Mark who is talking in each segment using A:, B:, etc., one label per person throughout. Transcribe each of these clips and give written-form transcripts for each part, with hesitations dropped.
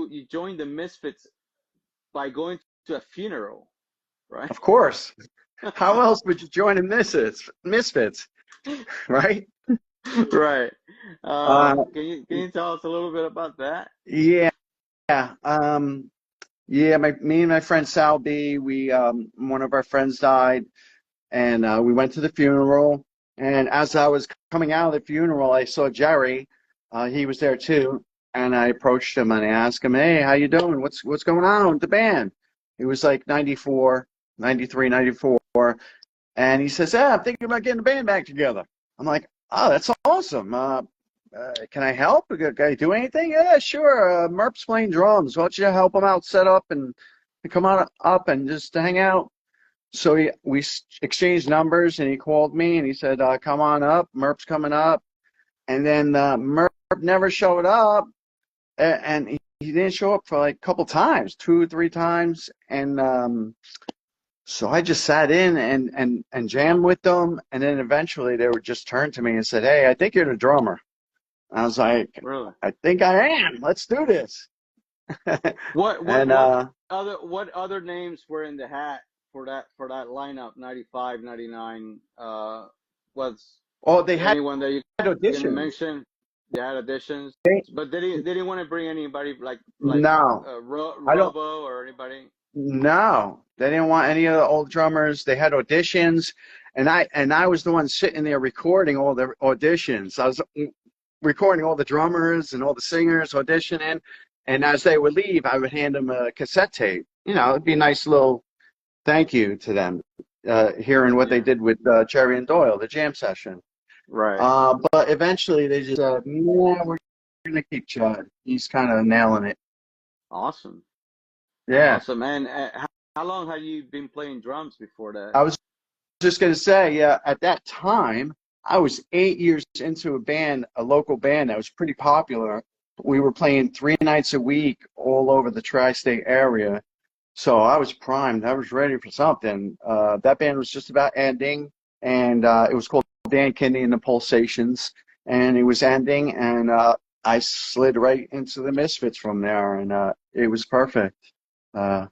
A: you joined the Misfits by going to a funeral, right?
B: Of course. How else would you join a Misfits, right?
A: Right.
B: Uh,
A: Can you tell us a little bit about that?
B: yeah. Yeah, me and my friend Sal B, one of our friends died, and we went to the funeral. And as I was coming out of the funeral, I saw Jerry. He was there too, and I approached him and I asked him, "Hey, how you doing? What's going on with the band?" He was like 94, 93, 94, and he says, "Yeah, I'm thinking about getting the band back together." I'm like, "Oh, that's awesome. Can I help? Can I do anything?" "Yeah, sure. Merp's playing drums. Why don't you help him out, set up, and come on up and just hang out?" So we exchanged numbers, and he called me and he said, "Come on up. Merp's coming up." And then Merp never showed up, and he didn't show up for like a couple times, 2 or 3 times, and so I just sat in and jammed with them, and then eventually they would just turn to me and said, "Hey, I think you're the drummer." I was like,
A: Really?
B: "I think I am. Let's do this."
A: What what
B: And
A: what what other names were in the hat for that lineup 95, 99? Was
B: oh, they had
A: anyone that you can
B: auditions.
A: mention? They had additions,
B: They,
A: but they didn't want to bring anybody like
B: no, I don't.
A: Robo or anybody.
B: No, they didn't want any of the old drummers. They had auditions, and I was the one sitting there recording all the auditions. I was recording all the drummers and all the singers auditioning, and as they would leave, I would hand them a cassette tape. It'd be a nice little thank you to them, hearing what they
A: Yeah.
B: did with Jerry and Doyle, the jam session.
A: Right.
B: But eventually, they just said, "Yeah, we're gonna keep Chud. He's kind of nailing it."
A: Awesome.
B: Yeah,
A: Awesome. And how long have you been playing drums before that?
B: I was just going to say, yeah, at that time, I was 8 years into a band, a local band that was pretty popular. We were playing 3 nights a week all over the tri-state area. So I was primed. I was ready for something. That band was just about ending, and it was called Dan Kennedy and the Pulsations, and it was ending, and I slid right into the Misfits from there, and it was perfect. Uh,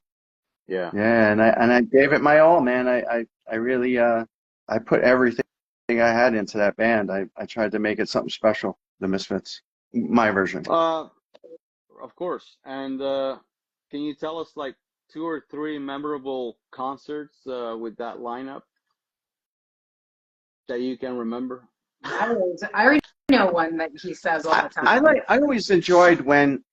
A: Yeah.
B: yeah, and I gave it my all, man. I really I put everything I had into that band. I tried to make it something special, the Misfits, my version.
A: Uh, of course. And can you tell us like two or three memorable concerts with that lineup that you can remember?
C: I already know one that he says all the time.
B: I always enjoyed when